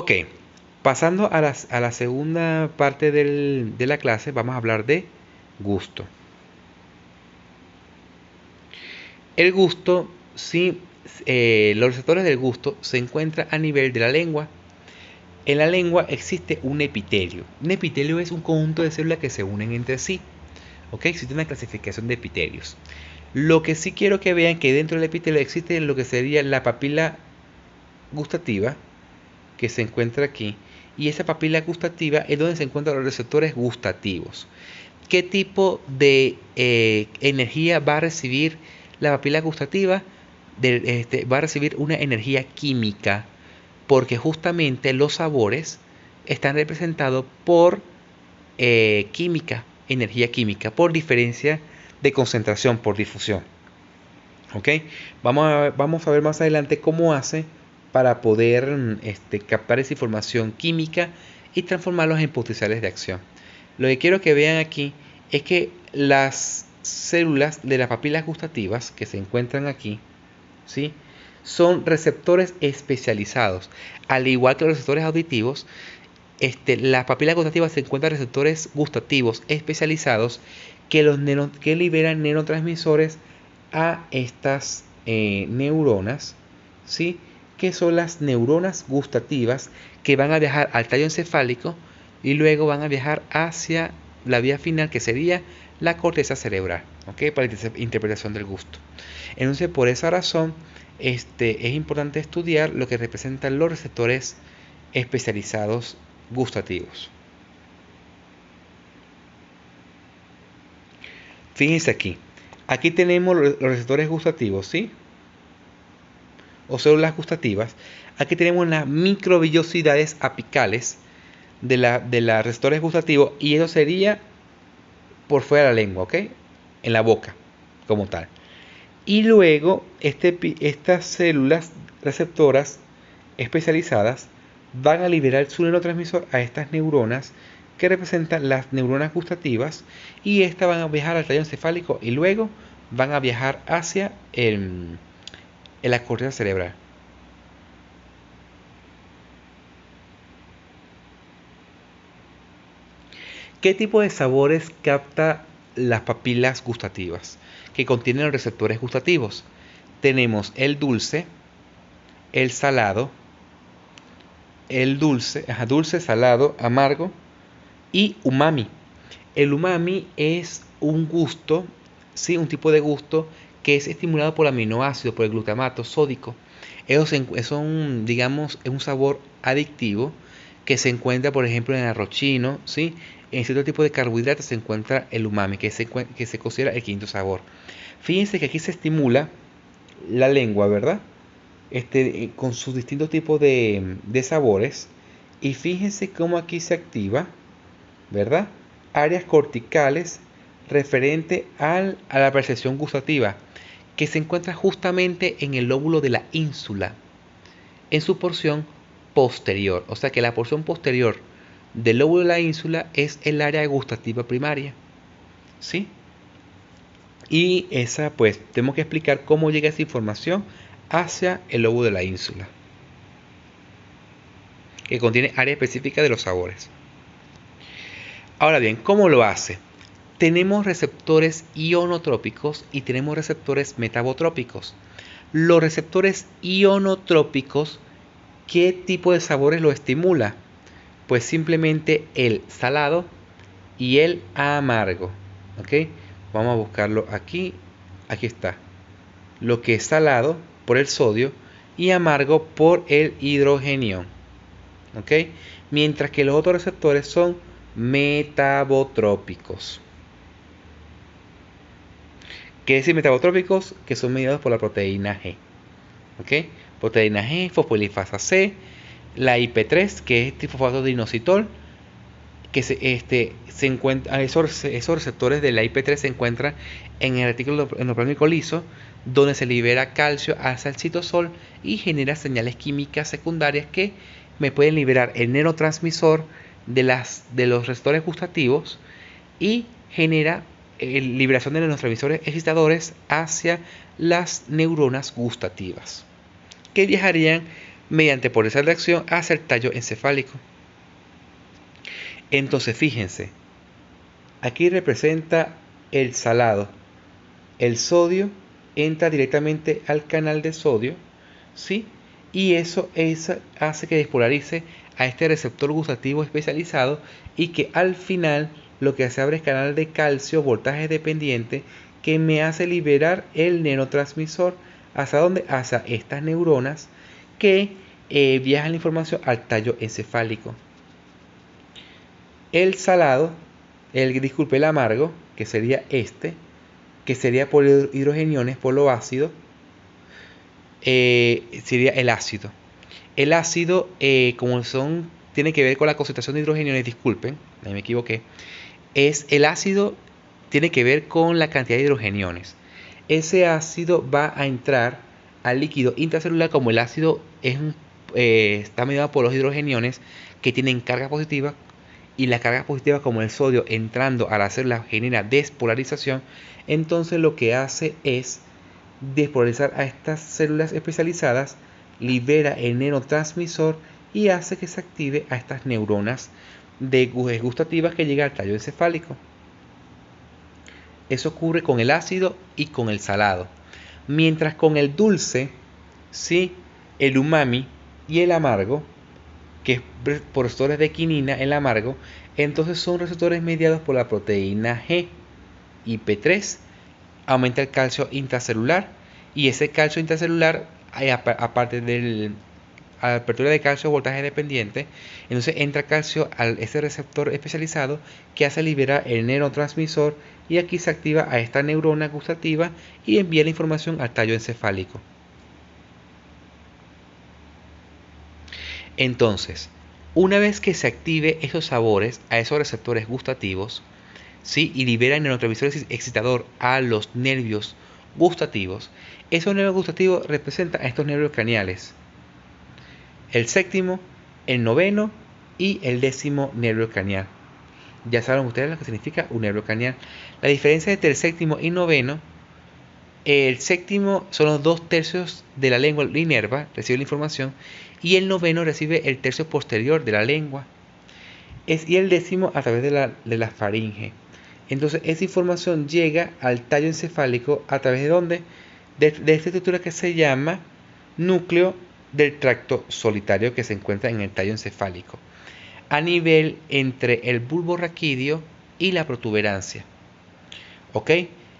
Ok, pasando a la segunda parte de la clase, vamos a hablar de gusto. El gusto, sí, los receptores del gusto se encuentran a nivel de la lengua. En la lengua existe un epitelio. Un epitelio es un conjunto de células que se unen entre sí. ¿Ok? Existe una clasificación de epitelios. Lo que sí quiero que vean que dentro del epitelio existe lo que sería la papila gustativa, que se encuentra aquí. Y esa papila gustativa es donde se encuentran los receptores gustativos. ¿Qué tipo de energía va a recibir la papila gustativa? Va a recibir una energía química, porque justamente los sabores están representados por química, energía química, por diferencia de concentración, por difusión. ¿Ok? Vamos a ver más adelante cómo hace para poder captar esa información química y transformarlos en potenciales de acción. Lo que quiero que vean aquí es que las células de las papilas gustativas que se encuentran aquí, ¿sí?, son receptores especializados. Al igual que los receptores auditivos, las papilas gustativas se encuentran receptores gustativos especializados que liberan neurotransmisores a estas neuronas, ¿sí?, que son las neuronas gustativas, que van a viajar al tallo encefálico y luego van a viajar hacia la vía final, que sería la corteza cerebral, ¿ok?, para la interpretación del gusto. Entonces, por esa razón, es importante estudiar lo que representan los receptores especializados gustativos. Fíjense aquí. Aquí tenemos los receptores gustativos, ¿sí?, o células gustativas. Aquí tenemos las microvillosidades apicales de los receptores gustativos, y eso sería por fuera de la lengua, ¿ok?, en la boca como tal. Y luego estas células receptoras especializadas van a liberar su neurotransmisor a estas neuronas, que representan las neuronas gustativas, y estas van a viajar al tallo encefálico y luego van a viajar hacia la corteza cerebral. ¿Qué tipo de sabores capta las papilas gustativas que contienen los receptores gustativos? Tenemos el dulce, el salado, dulce, salado, amargo y umami. El umami es un gusto, ¿sí?, un tipo de gusto que es estimulado por aminoácidos, por el glutamato sódico. Es un sabor adictivo que se encuentra, por ejemplo, en el arroz chino, ¿sí? En cierto tipo de carbohidratos se encuentra el umami, que se considera el quinto sabor. Fíjense que aquí se estimula la lengua, ¿verdad?, con sus distintos tipos de sabores. Y fíjense cómo aquí se activa, ¿verdad?, áreas corticales referente a la percepción gustativa, que se encuentra justamente en el lóbulo de la ínsula, en su porción posterior. O sea que la porción posterior del lóbulo de la ínsula es el área gustativa primaria, ¿sí? Y esa, pues, tenemos que explicar cómo llega esa información hacia el lóbulo de la ínsula, que contiene área específica de los sabores. Ahora bien, ¿cómo lo hace? Tenemos receptores ionotrópicos y tenemos receptores metabotrópicos. Los receptores ionotrópicos, ¿qué tipo de sabores lo estimula? Pues simplemente el salado y el amargo. ¿Ok? Vamos a buscarlo aquí. Aquí está. Lo que es salado por el sodio y amargo por el hidrogenio. ¿Ok? Mientras que los otros receptores son metabotrópicos. ¿Qué decir metabotrópicos? Que son mediados por la proteína G. ¿Ok? Proteína G, fosfolipasa C, la IP3, que es trifosfato de inositol, que se encuentra, esos receptores de la IP3 se encuentran en el retículo endoplasmático liso, donde se libera calcio hacia el citosol y genera señales químicas secundarias que me pueden liberar el neurotransmisor de los receptores gustativos, y genera liberación de neurotransmisores excitadores hacia las neuronas gustativas, que viajarían mediante potencial de acción hacia el tallo encefálico. Entonces fíjense, aquí representa el salado. El sodio entra directamente al canal de sodio, ¿sí? Y eso hace que despolarice a este receptor gustativo especializado y que al final lo que se abre es canal de calcio, voltaje dependiente, que me hace liberar el neurotransmisor. ¿Hacia dónde? Hacia estas neuronas que viajan la información al tallo encefálico. El salado, el amargo, que sería este, que sería por hidrogeniones, por lo ácido, sería el ácido. El ácido, tiene que ver con la concentración de hidrogeniones, disculpen, ahí me equivoqué, el ácido tiene que ver con la cantidad de hidrogeniones. Ese ácido va a entrar al líquido intracelular, como el ácido está mediado por los hidrogeniones que tienen carga positiva, y la carga positiva, como el sodio, entrando a la célula genera despolarización. Entonces lo que hace es despolarizar a estas células especializadas, libera el neurotransmisor y hace que se active a estas neuronas gustativas que llegan al tallo encefálico. Eso ocurre con el ácido y con el salado. Mientras con el dulce, ¿sí?, el umami y el amargo, que es por receptores de quinina, el amargo, entonces son receptores mediados por la proteína G y P3. Aumenta el calcio intracelular, y ese calcio intracelular, aparte de la apertura de calcio voltaje dependiente, entonces entra calcio a ese receptor especializado que hace liberar el neurotransmisor, y aquí se activa a esta neurona gustativa y envía la información al tallo encefálico. Entonces, una vez que se active esos sabores a esos receptores gustativos, ¿sí?, y libera el neurotransmisor excitador a los nervios gustativos, esos nervios gustativos representan a estos nervios craneales: el séptimo, el noveno y el 10º nervio craneal. Ya saben ustedes lo que significa un nervio craneal. La diferencia entre el séptimo y noveno: el séptimo son los 2/3 de la lengua inerva, recibe la información, y el noveno recibe el tercio posterior de la lengua. Y el 10º a través de la faringe. Entonces esa información llega al tallo encefálico a través de ¿dónde? De esta estructura que se llama núcleo del tracto solitario, que se encuentra en el tallo encefálico, a nivel entre el bulbo raquídeo y la protuberancia. ¿Ok?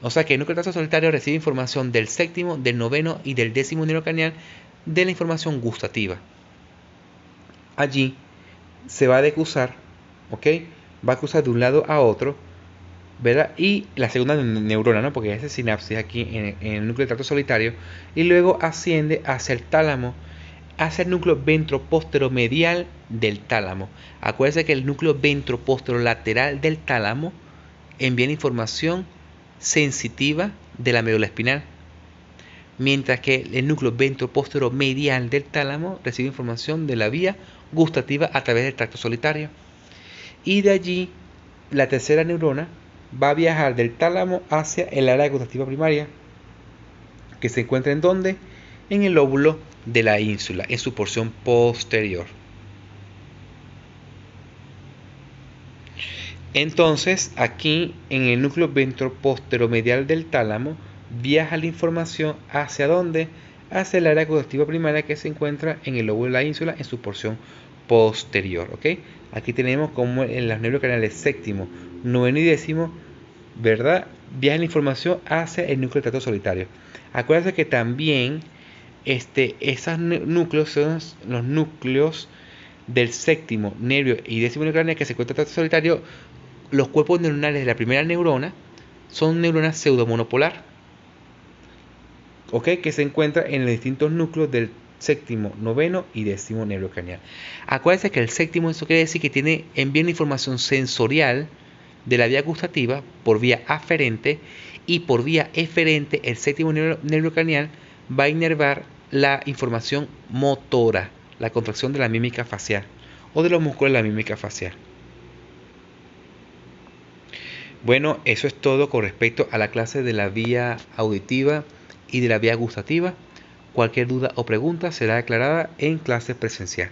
O sea que el núcleo del tracto solitario recibe información del séptimo, del noveno y del 10º nervio craneal, de la información gustativa. Allí se va a decusar, ¿ok? Va a cruzar de un lado a otro, ¿verdad? Y la segunda neurona, ¿no?, porque es sinapsis aquí en el núcleo del tracto solitario, y luego asciende hacia el tálamo, hacia el núcleo ventroposteromedial del tálamo. Acuérdense que el núcleo ventroposterolateral del tálamo envía la información sensitiva de la médula espinal, mientras que el núcleo ventroposteromedial del tálamo recibe información de la vía gustativa a través del tracto solitario. Y de allí la tercera neurona va a viajar del tálamo hacia el área gustativa primaria, que se encuentra ¿en dónde? En el lóbulo de la ínsula, en su porción posterior. Entonces, aquí en el núcleo ventroposteromedial del tálamo viaja la información ¿hacia dónde? Hacia el área gustativa primaria, que se encuentra en el lóbulo de la ínsula, en su porción posterior. ¿Ok? Aquí tenemos como en los nervios craneales séptimo, noveno y 10º, ¿verdad?, viaja la información hacia el núcleo del tracto solitario. Acuérdense que también esos núcleos son los núcleos del séptimo nervio y 10º nervio craneal, que se encuentra en el tracto solitario. Los cuerpos neuronales de la primera neurona son neuronas pseudomonopolar, ¿ok?, que se encuentran en los distintos núcleos del séptimo, noveno y 10º nervio craneal. Acuérdense que el séptimo, eso quiere decir que envía una información sensorial de la vía gustativa por vía aferente, y por vía eferente el séptimo nervio craneal va a inervar la información motora, la contracción de la mímica facial o de los músculos de la mímica facial. Bueno, eso es todo con respecto a la clase de la vía auditiva y de la vía gustativa. Cualquier duda o pregunta será aclarada en clase presencial.